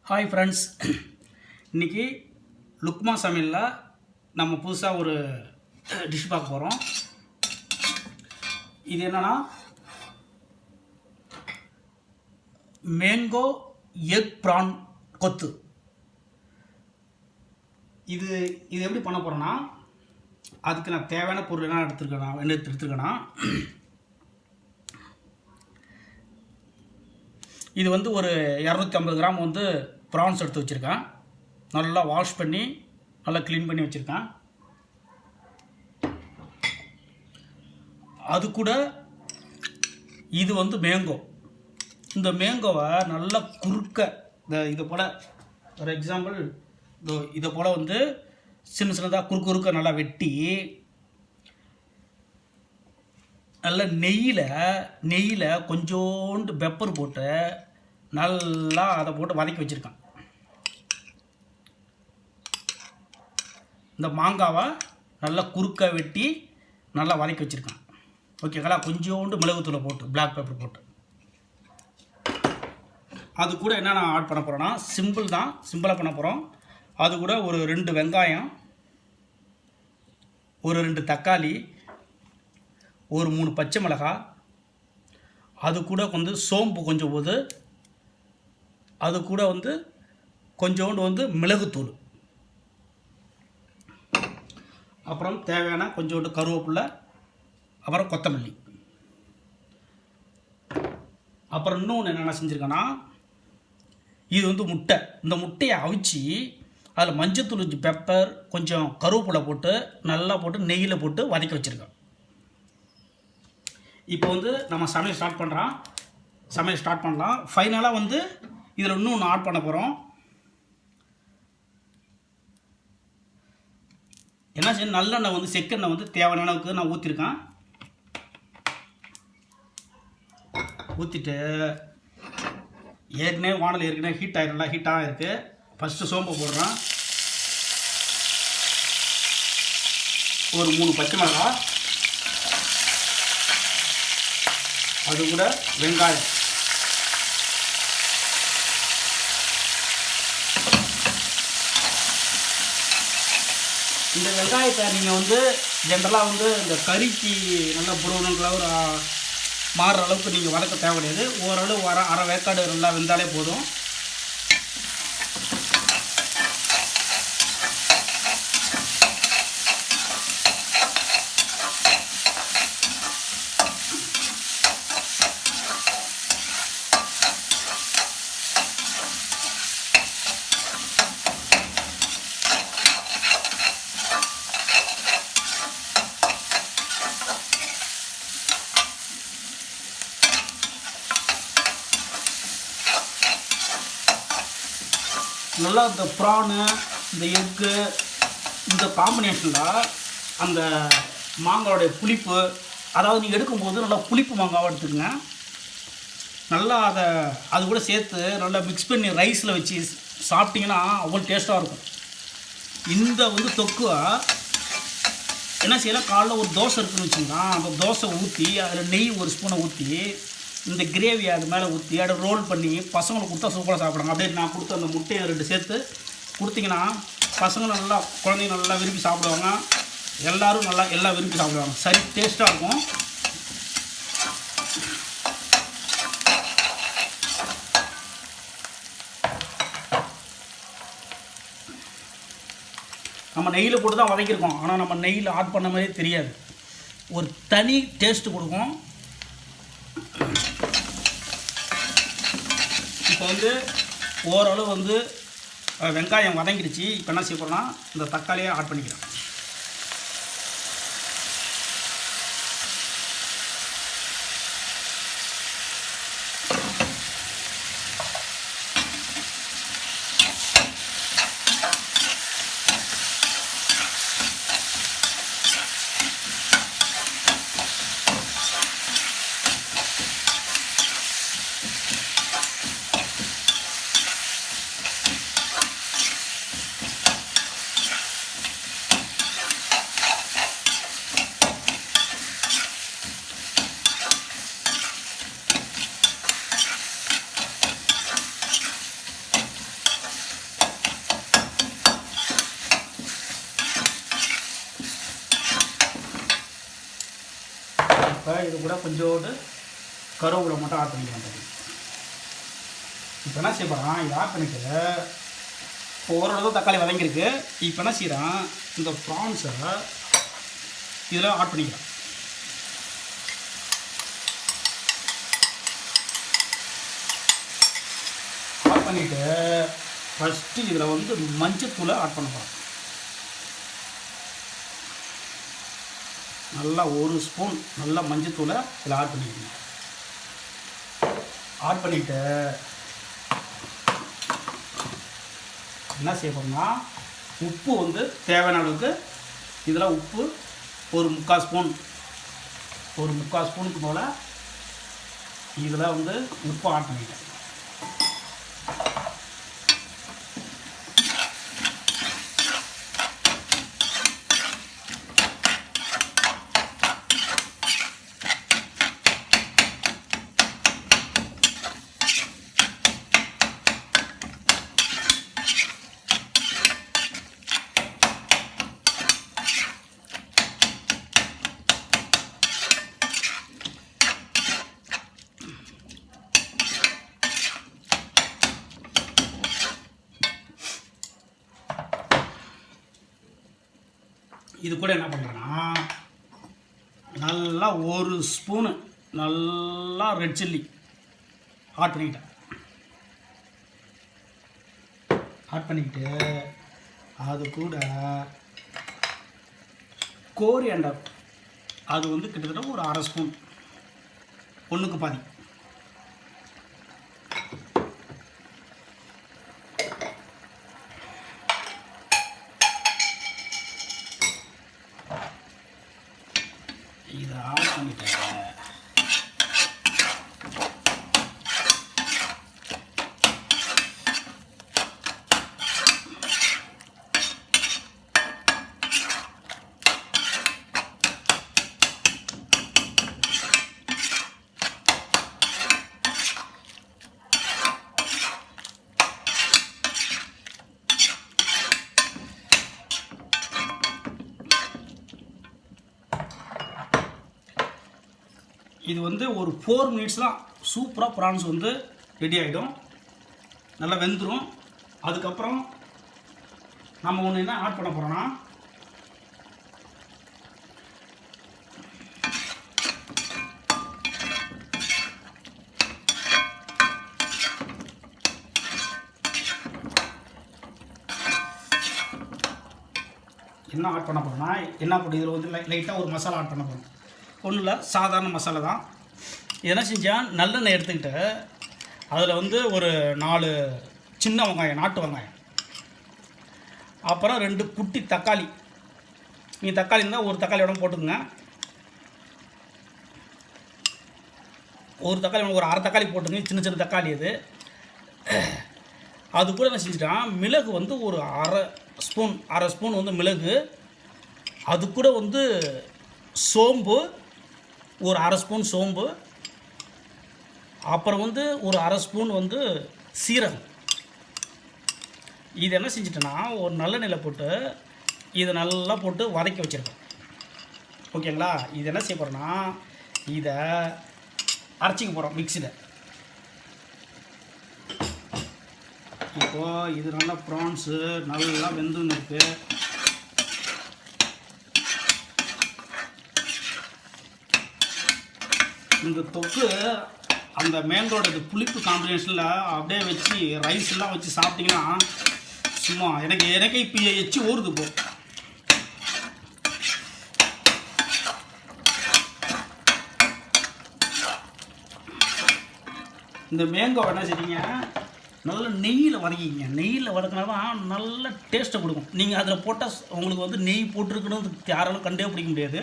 Hi friends, இன்றைக்கி லுக்மா சமையலில் நம்ம புதுசாக ஒரு டிஷ் பார்க்க போகிறோம். இது என்னென்னா மேங்கோ எக் ப்ரான் கொத்து. இது எப்படி பண்ண போகிறேன்னா, அதுக்கு நான் தேவையான பொருள் என்ன எடுத்துருக்கேன்னா இது வந்து ஒரு 250 கிராம் வந்து ப்ரான்ஸ் எடுத்து வச்சுருக்கேன். நல்லா வாஷ் பண்ணி நல்லா க்ளீன் பண்ணி வச்சுருக்கேன். அது கூட இது வந்து மேங்கோ. இந்த மேங்கோவை நல்லா குறுக்க இதை போல் ஃபார் எக்ஸாம்பிள் இதை போல் வந்து சின்ன சின்னதாக குறுக்க நல்லா வெட்டி நல்ல நெய்யில் கொஞ்சோண்டு பெப்பர் போட்டு நல்லா அதை போட்டு வதக்கி வச்சுருக்கேன். இந்த மாங்காவை நல்லா குறுக்க வெட்டி நல்லா வதக்கி வச்சுருக்கேன். ஓகேங்களா? கொஞ்சோண்டு மிளகுத்தூளை போட்டு பிளாக் பெப்பர் போட்டு அது கூட என்ன நான் ஆட் பண்ண போகிறேன்னா சிம்பிளாக பண்ண போகிறோம். அது கூட ஒரு 2 வெங்காயம், ஒரு 2 தக்காளி, ஒரு 3 பச்சை மிளகாய், அது கூட வந்து சோம்பு கொஞ்சம் போது, அது கூட வந்து கொஞ்சோண்டு வந்து மிளகுத்தூள், அப்புறம் தேவையான கொஞ்சோண்டு கருவேப்பிலை, அப்புறம் கொத்தமல்லி. அப்புறம் இன்னொன்று என்னென்ன செஞ்சுருக்கேன்னா, இது வந்து முட்டை. இந்த முட்டையை அவிச்சு அதில் மஞ்சத்தூள், பெப்பர், கொஞ்சம் கருவேப்பிலை போட்டு நல்லா போட்டு நெய்யில் போட்டு வதக்கி வச்சுருக்கேன். இப்போ வந்து நம்ம சமையல் ஸ்டார்ட் பண்ணலாம். ஃபைனலாக வந்து இதில் இன்னொன்று ஆட் பண்ண போகிறோம். என்ன செய்யணும், நல்லெண்ணெய் வந்து செக்கெண்ணெய் வந்து தேவையான அளவுக்கு நான் ஊற்றிருக்கேன். ஊற்றிட்டு ஏற்கனவே ஹீட்டாக இருக்குது. ஃபஸ்ட்டு சோம்பு போடுறேன். ஒரு 3 பச்சை மிளகாய், அது கூட வெங்காயம், இந்த வெங்காயத்தை நீங்கள் வந்து ஜென்ரலாக வந்து இந்த கறிக்கு நல்லா ப்ரௌன் கலர் மாறுற அளவுக்கு நீங்கள் வதக்க தேவை கிடையாது. ஓரளவு அரை வேக்காடு நல்லா வெந்தாலே போதும். நல்லா இந்த ப்ரானு, இந்த எக்கு, இந்த காம்பினேஷனில் அந்த மாங்காயோடைய புளிப்பு, அதாவது நீங்கள் எடுக்கும்போது நல்லா புளிப்பு மாங்காவை எடுத்துக்கங்க. நல்லா அது கூட சேர்த்து நல்லா மிக்ஸ் பண்ணி ரைஸில் வச்சு சாப்பிட்டிங்கன்னா அவ்வளோ டேஸ்ட்டாக இருக்கும். இந்த வந்து தொக்குவை என்ன செய்யலாம், காலைல ஒரு தோசை இருக்குதுன்னு வச்சுங்கன்னா, அந்த தோசை ஊற்றி அதில் நெய் ஒரு ஸ்பூனை ஊற்றி இந்த கிரேவியை அது மேலே ஊற்றி அதை ரோல் பண்ணி பசங்களுக்கு கொடுத்தா சூப்பராக சாப்பிடுவாங்க. அப்படியே நான் கொடுத்த அந்த முட்டையை 2 சேர்த்து கொடுத்தீங்கன்னா பசங்க நல்லா, குழந்தைங்க நல்லா விரும்பி சாப்பிடுவாங்க. எல்லாம் விரும்பி சாப்பிடுவாங்க. சரி டேஸ்ட்டாக இருக்கும். நம்ம நெய்யில் போட்டு தான் வதக்கியிருக்கோம். ஆனால் நம்ம நெய்யில் ஆட் பண்ண மாதிரியே தெரியாது. ஒரு தனி டேஸ்ட்டு கொடுக்கும். இப்போ வந்து ஓரளவு வந்து வெங்காயம் வதங்கிடுச்சு. இப்போ என்ன செய்ய போகிறோன்னா, இந்த தக்காளியை ஆட் பண்ணிக்கிறேன். இது கூட கொஞ்சோண்டு கருவேப்பிலை மட்டும் ஆட் பண்ணிக்கலாம். இப்போ என்ன செய்ய போகிறான், இது ஆட் பண்ணிட்டு ஓரளவு தக்காளி வதங்கியிருக்கு. இப்போ என்ன செய்கிறான், இந்த ப்ரான்ஸை இதில் ஆட் பண்ணிக்கலாம். ஆட் பண்ணிவிட்டு ஃபஸ்ட்டு இதில் வந்து மஞ்சத்தூளை ஆட் பண்ண போகிறோம். நல்லா 1 ஸ்பூன் நல்லா மஞ்சத்தூளை இதில் ஆட் பண்ணிக்கணும். ஆட் பண்ணிவிட்டு என்ன செய்ய போகிறோம்னா, உப்பு வந்து தேவையான அளவுக்கு இதில் உப்பு ஒரு 3/4 ஸ்பூனுக்கு போல் இதில் வந்து உப்பு ஆட் பண்ணிட்டேன். இது கூட என்ன பண்ணுறேன்னா, நல்லா 1 ஸ்பூனு நல்லா ரெட் சில்லி ஆட் பண்ணிக்கிட்டேன். ஆட் பண்ணிக்கிட்டு அது கூட கோரியண்டர் அது வந்து கிட்டத்தட்ட ஒரு 1/2 ஸ்பூன், 1க்கு பாதி. இதை ஆட் பண்ணிட்டேன். இது வந்து ஒரு 4 மினிட்ஸ் தான் சூப்பராக ப்ரான்ஸ் வந்து ரெடி ஆகிடும், நல்லா வெந்துடும். அதுக்கப்புறம் நம்ம ஒன்று என்ன ஆட் பண்ண போகிறோன்னா, என்ன ஆட் பண்ண போகிறோன்னா, என்ன போட்டு இதில் வந்து லைட்டாக ஒரு மசாலா ஆட் பண்ண போகிறோம். ஒன்றும் இல்லை, சாதாரண மசாலா தான். என்ன செஞ்சால் நல்லெண்ணெய் எடுத்துக்கிட்டு அதில் வந்து ஒரு 4 சின்ன வெங்காயம், நாட்டு வெங்காயம், அப்புறம் 2 குட்டி தக்காளி. நீங்கள் தக்காளி இருந்தால் ஒரு தக்காளியோட போட்டுக்குங்க. ஒரு தக்காளி ஒரு 1/2 தக்காளி போட்டுங்க, சின்ன சின்ன தக்காளி அது. அது கூட என்ன செஞ்சுட்டான், மிளகு வந்து ஒரு 1/2 ஸ்பூன் வந்து மிளகு, அது கூட வந்து சோம்பு ஒரு 1/2 ஸ்பூன் சோம்பு, அப்புறம் வந்து ஒரு 1/2 ஸ்பூன் வந்து சீரகம். இது என்ன செஞ்சிட்டேன்னா, ஒரு நல்லெண்ணெயில் போட்டு இதை நல்லா போட்டு வதக்கி வச்சுருக்கேன். ஓகேங்களா? இது என்ன செய்ய போகிறோன்னா, இதை அரைச்சிக்க போகிறோம் மிக்ஸியில். இப்போது இது நல்லா ப்ரான்ஸு நல்லா வெந்துன்னு இருக்குது. இந்த தொக்கு அந்த மேங்கோட புளிப்பு காம்பினேஷனில் அப்படியே வச்சு ரைஸ்லாம் வச்சு சாப்பிட்டிங்கன்னா சும்மா எனக்கே இப்போ எச்சு ஊறுது. போ இந்த மேங்கோ என்ன செய்றீங்க, நல்ல நெய்யில் வதக்கிங்க. நெய்யில் வதக்கினா தான் நல்ல டேஸ்ட்டை கொடுக்கும். நீங்கள் அதில் போட்டால் உங்களுக்கு வந்து நெய் போட்டிருக்கணும் யாராலும் கண்டே பிடிக்க முடியாது.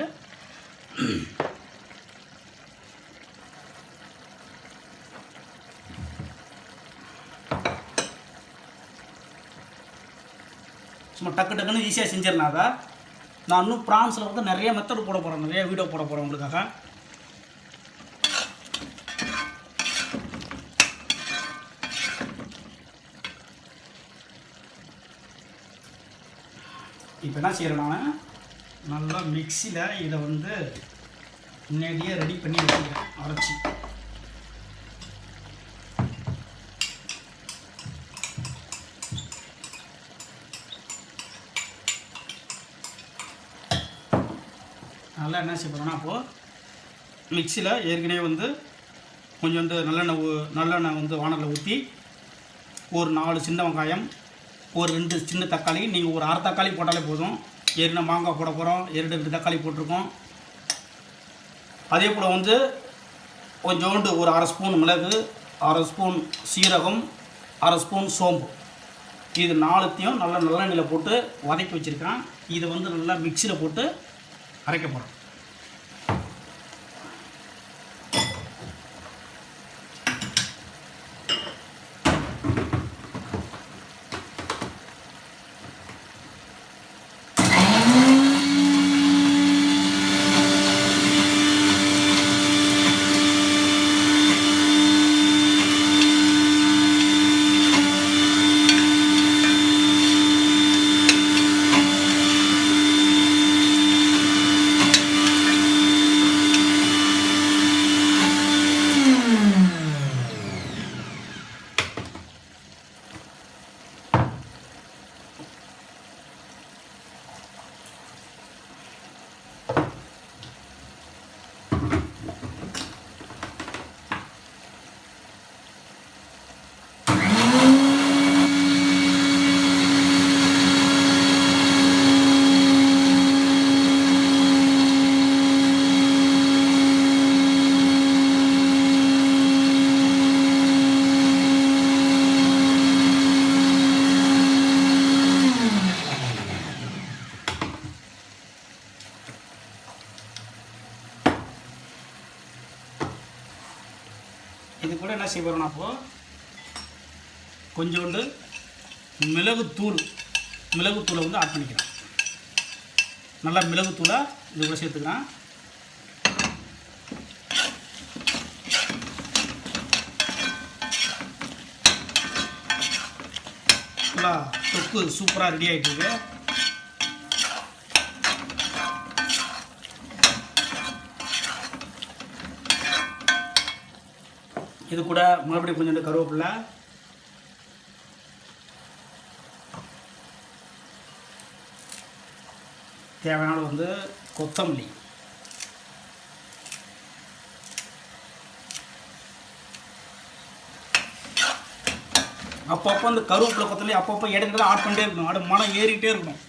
சும்மா டக்கு டக்குன்னு ஈஸியாக செஞ்சிடலாம். அதை நான் இன்னும் ப்ரான்ஸில் வந்து நிறைய மெத்தட் போட போகிறேன், நிறைய வீடியோ போட போகிறேன் உங்களுக்காக. இப்போ என்ன செய்கிறேன், நான் நல்லா மிக்ஸியில் இதை வந்து முன்னாடியே ரெடி பண்ணி வச்சுக்கிறேன் அரைச்சி. நல்லா என்ன செய்ய போகிறோன்னா அப்போது மிக்சியில் ஏற்கனவே வந்து கொஞ்சோண்டு நல்லெண்ணெய் வந்து வானலில் ஊற்றி ஒரு 4 சின்ன வெங்காயம், ஒரு 2 சின்ன தக்காளி, நீங்கள் ஒரு 1/2 தக்காளி போட்டாலே போதும். ஏற்கனவே மாங்காய் போட போகிறோம், 2 தக்காளி போட்டிருக்கோம். அதே போல் வந்து கொஞ்சோண்டு ஒரு 1/2 ஸ்பூன் மிளகு, 1/2 ஸ்பூன் சீரகம், 1/2 ஸ்பூன் சோம்பு, இது 4த்தையும் நல்லா நல்லெண்ணெயில் போட்டு வதக்கி வச்சுருக்கேன். இதை வந்து நல்லா மிக்சியில் போட்டு அரைக்க போகிறோம். இது கூட என்ன செய்ய போகிறோம்னா அப்போது கொஞ்சோண்டு மிளகுத்தூளை வந்து ஆட் பண்ணிக்கிறேன். நல்லா மிளகுத்தூளை இது கூட சேர்த்துக்கிறேன். நல்லா தொக்கு சூப்பராக ரெடி ஆகிட்டுருக்கு. இது கூட மறுபடியும் கொஞ்சோண்டு கருவேப்பிலை, தேவையான வந்து கொத்தமல்லி, அப்பப்போ அந்த கருவேப்பிலை கொத்தமல்லி அப்பப்போ இடையில ஆட் பண்ணிட்டே இருக்கணும். அது மனம் ஏறிக்கிட்டே இருக்கணும்.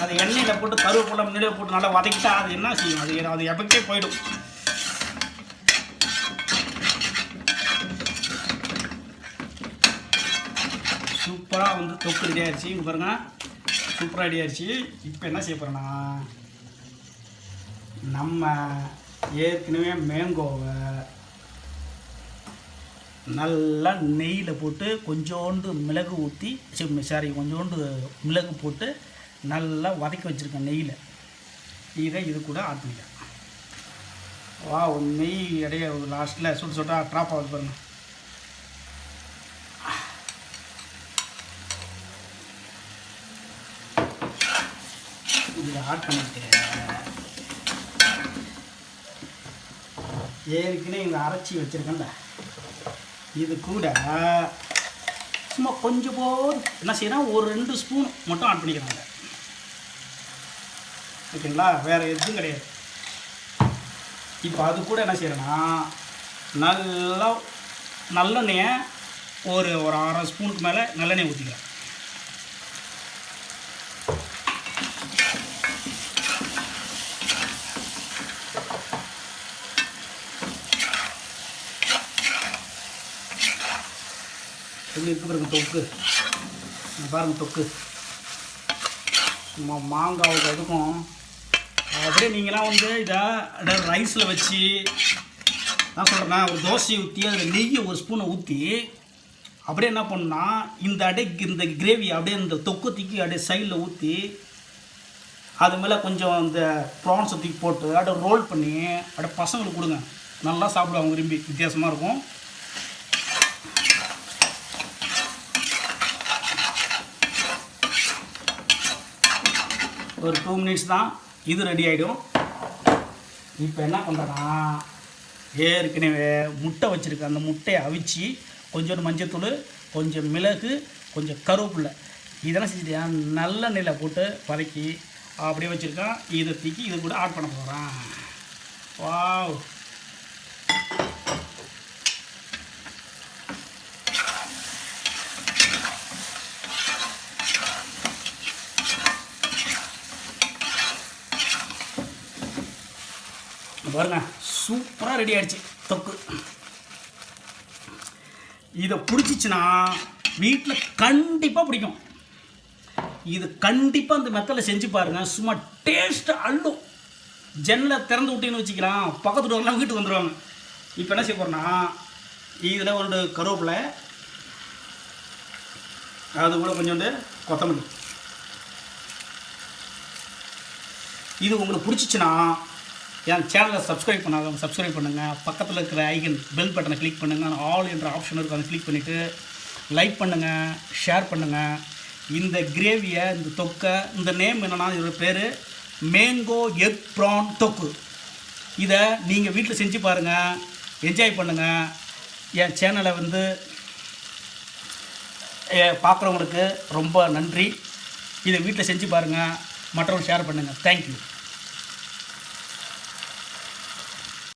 அது எண்ணெயில் போட்டு கருவேப்பிலை முன்னாடியே போட்டு நல்லா வதக்கிட்டா அது என்ன செய்யும், அது எஃபெக்டே போயிடும். சூப்பராக வந்து தொக்கு ரெடி ஆயிடுச்சு. இங்கே பாருங்க, சூப்பராக ரெடி ஆயிடுச்சு. இப்போ என்ன செய்ய போகிறேன்னா, நம்ம ஏற்கனவே மேங்கோவை நல்லா நெய்யில் போட்டு கொஞ்சோண்டு மிளகு ஊற்றி கொஞ்சோண்டு மிளகு போட்டு நல்லா வதக்கி வச்சுருக்கேன் நெய்யில். இதை இது கூட ஆட் பண்ணிட்டேன். நெய் இடைய லாஸ்ட்டில் சுட்டு சுட்டாக ட்ராப் ஆகுது பாருங்கள். இதை ஆட் பண்ணிட்டு ஏற்கனவே இங்கே அரைச்சி வச்சுருக்கேன்ல, இது கூட சும்மா கொஞ்சம் போது என்ன செய்யணும், ஒரு 2 ஸ்பூன் மட்டும் ஆட் பண்ணிக்கிறாங்க. ஓகேங்களா, வேறு எதுவும் கிடையாது. இப்போ அது கூட என்ன செய்யறேன்னா, நல்லா நல்லெண்ணெயை ஒரு 1/2 ஸ்பூனுக்கு மேலே நல்லெண்ணெய் ஊற்றிக்கிறேன். எப்படி இருக்கு பாருங்க தொக்கு, பாருங்கள் தொக்கு மாங்காவுக்கு அதுக்கும் அப்படியே நீங்களாம் வந்து இதை ரைஸில் வச்சு நான் சொல்கிறேன்னா ஒரு தோசையை ஊற்றி அதில் நெய்யை 1 ஸ்பூனை ஊற்றி அப்படியே என்ன பண்ணுன்னா இந்த கிரேவி அப்படியே இந்த தொக்கு தூக்கி அப்படியே சைடில் ஊற்றி அது மேலே கொஞ்சம் இந்த ப்ரான்ஸை தூக்கி போட்டு அப்படியே ரோல் பண்ணி அப்படியே பசங்களுக்கு கொடுங்க, நல்லா சாப்பிடுவாங்க விரும்பி. வித்தியாசமாக இருக்கும். ஒரு 2 மினிட்ஸ் தான் இது ரெடி ஆகிடும். இப்போ என்ன பண்ணுறேன்னா, ஏற்கனவே முட்டை வச்சுருக்கேன். அந்த முட்டையை அவிச்சு கொஞ்சோண்டு மஞ்சத்தூள், கொஞ்சம் மிளகு, கொஞ்சம் கருவேப்பிலை இதெல்லாம் செஞ்சுட்டேன். நல்லெண்ணெயில் போட்டு வதக்கி அப்படியே வச்சுருக்கேன். இதை தூக்கி இது கூட ஆட் பண்ண போகிறேன். வாவ், பாருங்க சூப்பராக ரெடி ஆகிடுச்சு தொக்கு. இதை பிடிச்சிச்சின்னா வீட்டில் கண்டிப்பாக பிடிக்கும். இது கண்டிப்பாக இந்த மெத்தடில் செஞ்சு பாருங்கள். சும்மா டேஸ்ட்டு அள்ளும். ஜன்னலை திறந்து விட்டின்னு வச்சுக்கலாம், பக்கத்து டோர்லாம் வீட்டுக்கு வந்துடுவாங்க. இப்போ என்ன செய்ய போகிறேன்னா, இதில் ஒரு கருவேப்பிலை, அது கூட கொஞ்சோண்டு கொத்தமல்லி. இது உங்களுக்கு பிடிச்சிச்சின்னா என் சேனலை சப்ஸ்கிரைப் பண்ணாதவங்க சப்ஸ்கிரைப் பண்ணுங்கள். பக்கத்தில் இருக்கிற ஐகன் பெல் பட்டனை கிளிக் பண்ணுங்கள். ஆல் என்ற ஆப்ஷன் இருக்கும், அதை கிளிக் பண்ணிவிட்டு லைக் பண்ணுங்கள், ஷேர் பண்ணுங்கள். இந்த கிரேவியை, இந்த தொக்கை, இந்த நேம் என்னென்னா, இதோட பேர் மேங்கோ எக் ப்ரான் தொக்கு. இதை நீங்கள் வீட்டில் செஞ்சு பாருங்கள், என்ஜாய் பண்ணுங்கள். என் சேனலை பார்க்குறவங்களுக்கு ரொம்ப நன்றி. இதை வீட்டில் செஞ்சு பாருங்கள், மற்றவங்க ஷேர் பண்ணுங்கள். தேங்க்யூ.